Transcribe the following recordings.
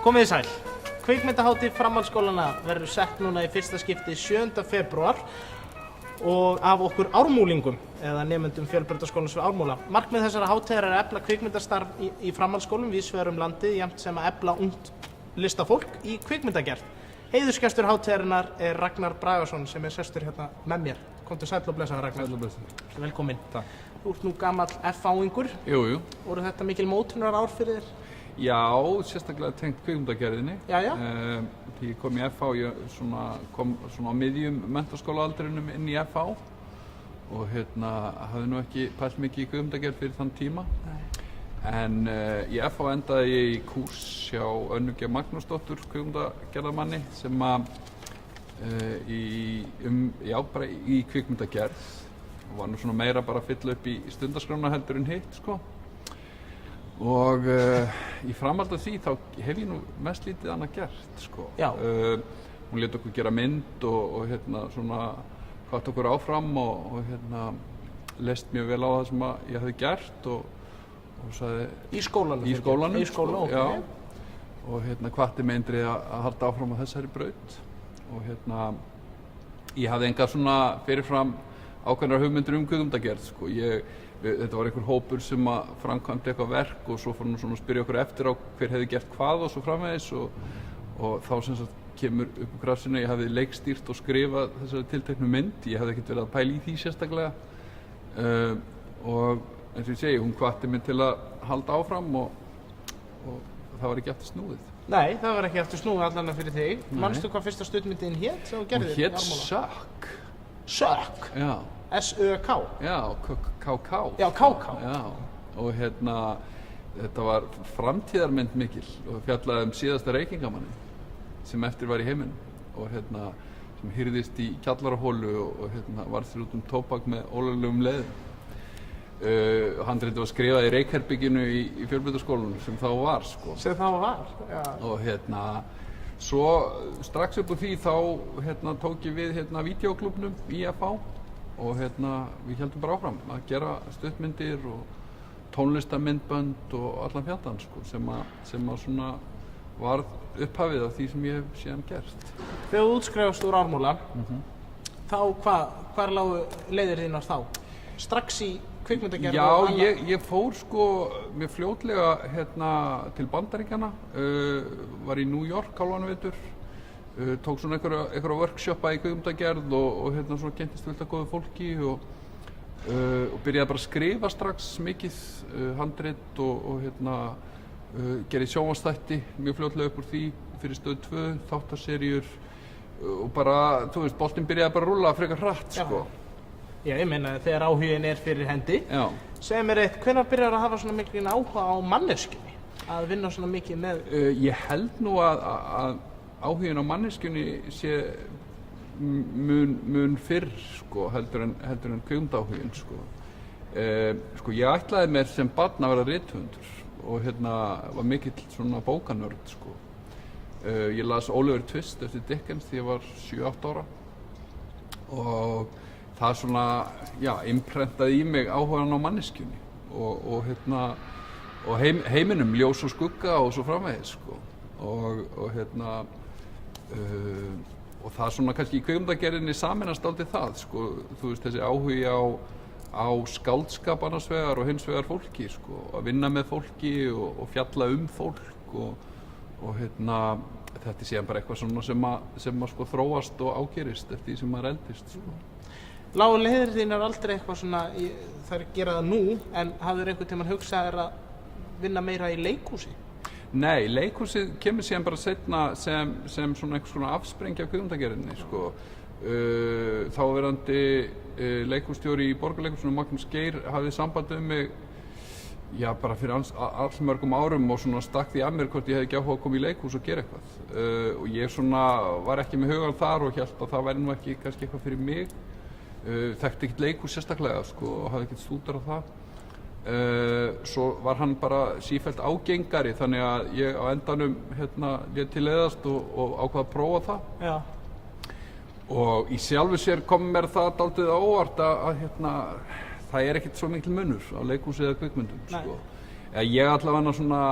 Komið þið sæl. Kvikmyndahátíð framhaldsskólanna verður sett núna í fyrsta skipti 7. febrúar og af okkur ármúlingum eða nemendum Fjölbrautaskólans við Ármúla. Markmið þessara hátíðar er að efla kvikmyndastarf í framhaldsskólum víðs vegar landið jafnt sem að efla ungt listafólk í kvikmyndagerð. Heiðursgestur hátíðarinnar er Ragnar Bragason sem er sestur hérna með mér. Komdu sæll og blessaður Ragnar. Sæll og blessaður. Velkominn. Takk. Þú ert nú gamall FH-ingur. Jú. Voru þetta mikil mótunar ár fyrir þér? Já, sérstaklega tengt kvikmyndagerðinni. Já. Því ég kom í FH, ég kom svona á miðjum menntaskólaaldrinum inn í FH og hafði nú ekki pælt mikið í kvikmyndagerð fyrir þann tíma. Nei. En í FH endaði ég í kúrs hjá Önnu G. Magnúsdóttur kvikmyndagerðarmanni sem bara í kvikmyndagerð og var nú svona meira bara að fylla upp í stundaskrána heldur en hitt, sko. Og í framhaldi af því þá hef ég nú mest lítið annað gert, sko. Já. Hún lét okkur gera mynd og svona hvatt okkur áfram og leist mjög vel á það sem ég hafði gert og sagði... Í skólanum? Í skólanum, sko. Já. Og hvatti mig eindrið að halda áfram á þessari braut. Og ég hafði engar svona fyrirfram ákveðnar hugmyndir kvikmyndagerð, sko. Þetta var einhver hópur sem framkvæmdi eitthvað verk og svo fór hann svona að spyrja okkur eftir á hver hefði gert hvað og svo framvegis og þá sem sagt kemur upp úr krafsinu að ég hafði leikstýrt og skrifað þessari tilteknu mynd. Ég hafði ekkert verið að pæla í því sérstaklega og eins og ég segi, hún hvatti mig til að halda áfram og það var ekki aftur snúið. Nei, það var ekki aftur snúið allan fyrir þig. Manstu hvað fyrsta stuttmyndin hét sem þú gerðir? Hún hét Sökk. Sökk? Já. S-Ö-K? Já, K-K. Já, K-K. Já, og þetta var framtíðarmynd mikil og fjallaði síðasta reykingamannin sem eftir var í heiminum og sem hyrðist í kjallaraholu og varð sér út tóbak með ólöglegum leiðum. Handritið var skrifað í reykherberginu í Fjölbrautaskólanum sem þá var, sko. Sem þá var, já. Og svo strax upp úr því þá tók ég við vídeóklúbbnum í FH og við héldum bara áfram að gera stuttmyndir og tónlistarmyndbönd og allan fjandann, sko, sem svona varð upphafið af því sem ég hef síðan gert. Þegar þú útskrifast úr Ármúla, þá hvar lágu leiðir þínar þá? Strax í kvikmyndagerð? Já, ég fór sko mjög fljótlega til Bandaríkjanna, var í New York hálfan vetur. Tók svona einhverja workshoppa í kvikmyndagerð og svona kynntist fullt af góðu fólki og byrjaði bara að skrifa strax mikið handrit og gerði sjónvarpsþætti mjög fljótlega upp úr því fyrir Stöð 2, þáttaseríur og bara, þú veist, boltinn byrjaði bara að rúlla frekar hratt, sko. Já, ég meina þegar áhugin er fyrir hendi. Já. Segðu mér hvenær byrjar að hafa svona mikið áhuga á manneskjunni? Að vinna svona mikið með... Ég held nú að áhugin á manneskjunni sé mun fyrr, sko, heldur en kvikmyndaáhugin, sko. Ég ætlaði mér sem barn að vera rithöfundur og var mikill svona bókanörd, sko. Ég las Oliver Twist eftir Dickens þegar ég var 7-8 ára og það svona, imprentaði í mig áhugan á manneskjunni og heiminum, ljós og skugga og svo framvegis, sko. Og það svona kannski í kvikmyndagerðinni sameinast dálítið það, sko, þú veist, þessi áhugi á skáldskap annars vegar og hins vegar fólki, sko, að vinna með fólki og fjalla fólk og þetta er síðan bara eitthvað svona sem sko þróast og ágerist eftir því sem maður eldist, sko. Lágu leiðir þínar aldrei eitthvað svona, það er að gera það nú, en hafðir einhvern tímann hugsað að vinna meira í leikhúsi? Nei, leikhúsið kemur síðan bara seinna sem svona einhvers konar afsprengja af kvikmyndagerðinni, sko. Þáverandi leikhússtjóri í Borgarleikhúsinu, Magnús Geir, hafði samband mig já, bara fyrir allmörgum árum og svona stakk því að mér hvort ég hefði ekki áhuga að koma í leikhús og gera eitthvað. Og ég svona var ekki með hugann þar og hélt að það væri nú ekki kannski eitthvað fyrir mig. Þekkti ekkert leikhús sérstaklega sko og hafði ekkert stúderað það. Svo var hann bara sífellt ágengari þannig að ég á endanum lét til leiðast og ákvað að prófa það. Já. Og í sjálfu sér kom mér það dálítið á óvart að það ekkert svo mikil munur á leikhúsi eða kvikmyndum sko. Ég allavega svona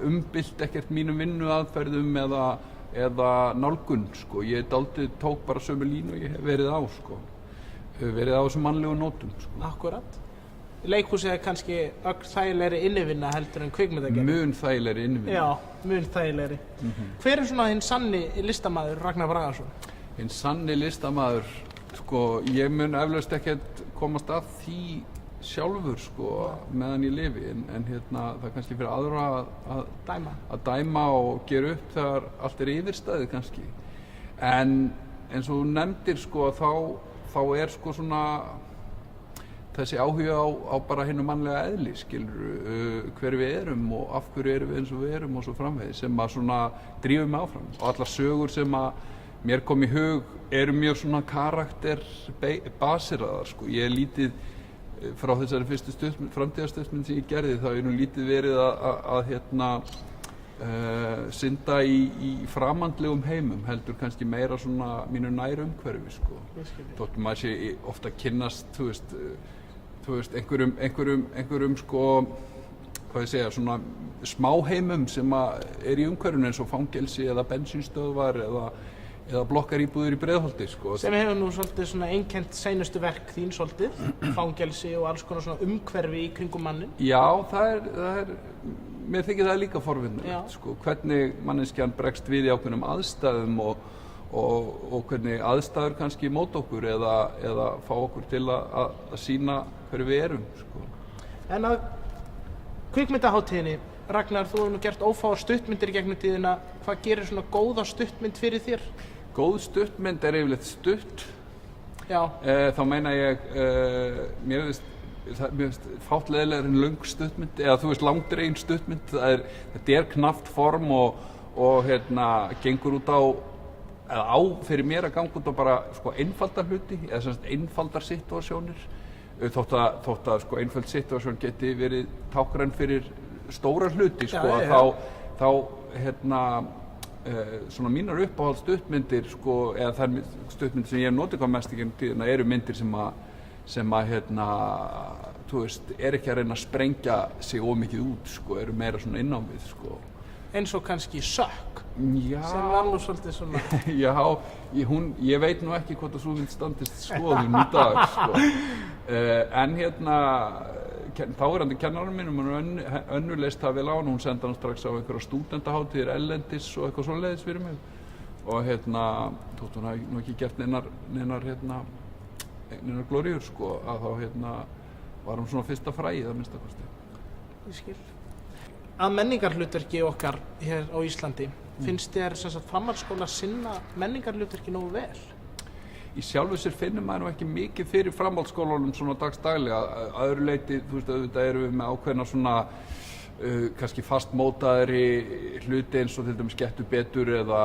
umbylt ekkert mínum vinnuaðferðum eða nálgun sko. Ég dálítið tók bara sömu línu og ég hef verið á sko. Verið á þessum mannlegu nótum sko. Akkurat. Leikhúsið kannski þægilegri innivinna heldur en kvikmyndagerð. Mun þægilegri innivinna. Já, mun þægilegri. Hver svona hinn sanni listamaður Ragnar Bragason? Hinn sanni listamaður, sko, ég mun eflaust ekkert komast að því sjálfur sko meðan ég lifi en það er kannski fyrir aðra að dæma og gera upp þegar allt yfirstaðið kannski. En eins og þú nefndir sko þá sko svona þessi áhuga á bara hinu mannlega eðli, skilurðu, hver við erum og af hverju erum við eins og við erum og svo framvegis sem að svona drífum mig áfram. Og allar sögur sem að mér kom í hug eru mjög svona karakterbasiraðar sko. Ég lítið frá þessari fyrstu framtíðarstuttmynd sem ég gerði þá nú lítið verið að synda í framandlegum heimum heldur kannski meira svona mínu nær umhverfi sko. Þótt maður sé ofta kynnast þú veist einhverjum sko hvað ég segja svona smáheimum sem að í umhverfinu eins og fangelsi eða bensínstöðvar eða blokkaríbúðir í Breiðholti sko. Sem hefur nú svolítið svona einkennt seinustu verk þín svolítið, fangelsi og alls konar svona umhverfi í kringum mannin. Já, mér þykir það líka forvitnilegt sko, hvernig manneskjan bregst við í ákveðnum aðstæðum og hvernig aðstæður kannski móta okkur eða fá okkur til að sýna hverju við erum sko. En að kvikmyndahátíðinni, Ragnar, þú hefur nú gert ófáar stuttmyndir í gegnum tíðina. Hvað gerir svona góða stuttmynd fyrir þér? Góð stuttmynd yfirleitt stutt. Já. Þá meina ég, mér finnst fátt leiðilegar en löng stuttmynd, eða þú veist langdregin stuttmynd. Þetta er knappt form og gengur út á, eða fyrir mér að ganga út á bara sko einfaldar hluti, eða sem sagt einfaldar situasjónir. Þótt að sko einföld situasjón geti verið tákgræn fyrir stóra hluti sko, þá svona mínar uppáhalds stuttmyndir sko, eða þær stuttmyndir sem ég hef notið hvað mest í gegnum tíðina eru myndir sem þú veist, ekki að reyna að sprengja sig ómikið út sko, eru meira svona inn á við sko. Eins og kannski Sökk, já, sem var nú svolítið svona. Já, ég veit nú ekki hvort að sú mynd standist skoðun í dag sko. En þáverandi kennarinn minn önnur leist það vel á hún sendi hann strax á einhverja stúdendahátíðir ellendis og eitthvað svoleiðis fyrir mig og þótt hún hafi nú ekki gert neinar glóríur sko að þá var hún svona fyrsta fræið að minnsta kosti. Ég skil. Að menningarhlutverki okkar hér á Íslandi, finnst þér sem sagt framhaldsskóla sinna menningarhlutverki nógu vel? Í sjálfu sér finnum maður nú ekki mikið fyrir framhaldsskólanum svona dagsdaglega. Að öðru leyti, þú veist, auðvitað erum við með ákveðna svona kannski fastmótaðri hluti eins og til dæmis Gettu betur eða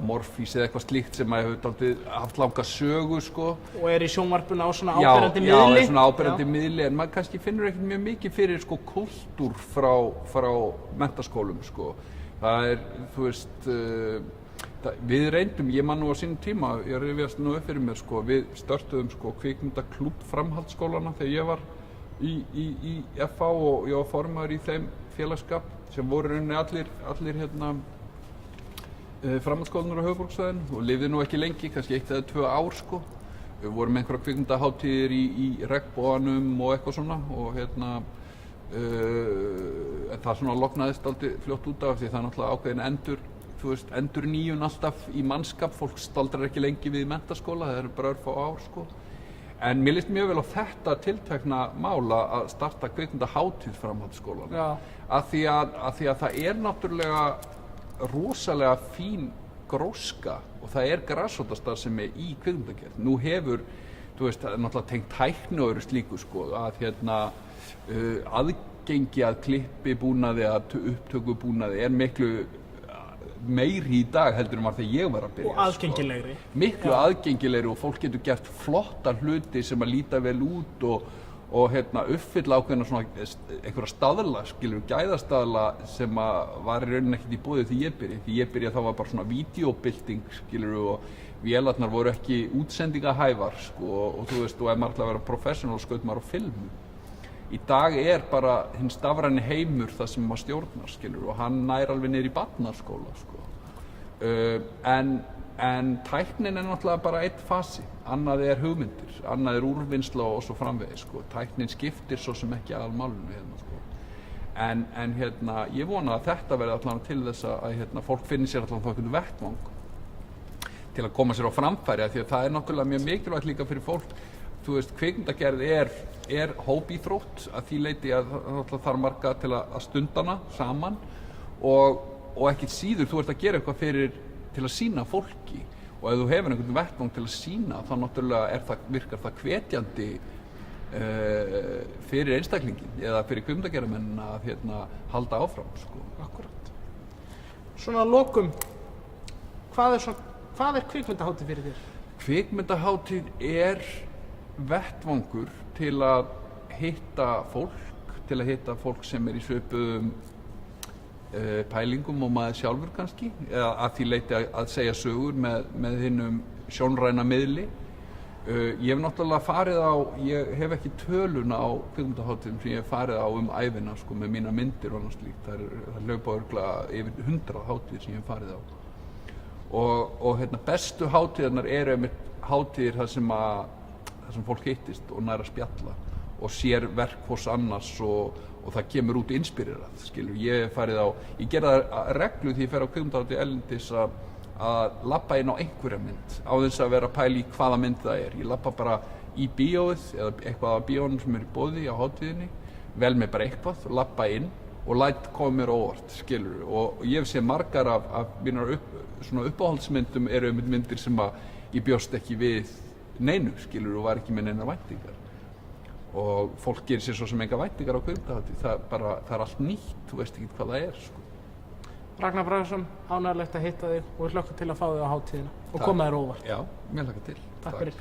Morfís eða eitthvað slíkt sem maður hefur dálítið haft langa sögu sko. Og í sjónvarpinu á svona áberandi miðli. Já, svona áberandi miðli, en maður kannski finnur ekkert mjög mikið fyrir sko kúltúr frá menntaskólum sko. Það þú veist, við reyndum, ég man nú á sínum tíma, ég rifjast nú upp fyrir mér sko, við störtuðum sko kvikmyndaklúbb framhaldsskólana þegar ég var í FH og ég var formaður í þeim félagskap sem voru rauninni allir framhaldsskólanar á höfuðborgarsvæðinu og lifði nú ekki lengi, kannski 1 eða 2 ár sko. Við vorum með einhverja kvikmyndahátíðir í regnboganum og eitthvað svona og en það svona loknaðist dálítið fljótt út af því það er náttúrulega ákveðin endurnýjun alltaf í mannskap, fólk staldrar ekki lengi við í menntaskóla, það eru bara örfá ár sko. En mér líst mjög vel á þetta tiltekna mála að starta kvikmyndahátíð framhaldsskólanum. Af því að það er náttúrulega rosalega fín gróska og það er grasrótarstarfsemi í kvikmyndagerð. Nú hefur, þú veist, það er náttúrulega tengt tækni og öðru slíku sko, að aðgengi að klippibúnaði, að upptökubúnaði miklu meiri í dag heldur var þegar ég var að byrja. Og aðgengilegri. Miklu aðgengilegri og fólk getur gert flotta hluti sem að líta vel út og uppfylla ákveðna svona einhverja staðla, skilur, gæðastaðla sem að var í rauninni ekkert í boði þegar ég byrja. Þegar ég byrja þá var bara svona vídeóbylting, skilur, og vélarnar voru ekki útsendingahæfar, sko, og þú veist, og ef maður ætlaði að vera professional skaut maður á filmu. Í dag bara hinn stafræni heimur það sem maður stjórnar, skilur, og hann nær alveg niður í barnaskóla, sko. En tæknin náttúrulega bara einn fasi, annað hugmyndir, annað úrvinnsla og svo framvegis, sko. Tæknin skiptir svo sem ekki aðalmálinu hérna, sko. En ég vona að þetta verði allan til þess að fólk finni sér allan þá einhvern vettvang til að koma sér á framfæri, því að það náttúrulega mjög mikilvægt líka fyrir fólk. Þú veist, kvikmyndagerð hópíþrótt að því leyti að það þarf marga til að stundana saman og ekki síður þú ert að gera eitthvað til að sýna fólki, og ef þú hefur einhvern vettvang til að sýna þá náttúrulega virkar það hvetjandi fyrir einstaklingin eða fyrir kvikmyndagerðarmenn að halda áfram, sko. Akkúrat. Svona að lokum, hvað er kvikmyndahátíð fyrir þér? Kvikmyndahátíð vettvangur til að hitta fólk sem í svipuðum pælingum og maður sjálfur kannski, eða að því leyti að segja sögur með hinnum sjónræna miðli. Ég hef náttúrulega ég hef ekki töluna á kvikmyndahátíðum sem ég hef farið á ævina, sko, með mína myndir og annars slíkt. Það hlaupa örugglega yfir 100 hátíðir sem ég hef farið á. Og bestu hátíðarnar einmitt hátíðir þar sem fólk hittist og nær að spjalla og sér verk hvors annars og það kemur út inspirerað, skilur. Ég gerði það reglu því ég fer á kvikmyndahátíð erlendis að labba inn á einhverja mynd á þess að vera að pæla í hvaða mynd það er. Ég labba bara í bíóið eða eitthvað af bíónum sem í boði á hátíðinni, vel með bara eitthvað, labba inn og læt koma mér óvart, skilur. Og ég hef séð margar af mínar svona uppáhaldsmyndum myndir sem ég bjóst ekki við neinu, skilur, og var ekki með neinar væntingar. Og fólk gerir sér svo sem enga væntingar á kvikmyndahátíð. Það er allt nýtt, þú veist ekki hvað það er, sko. Ragnar Bragason, ánægilegt að hitta þig og við hlökkum til að fá þig á hátíðina og koma þér óvart. Já, mér hlakka til. Takk fyrir.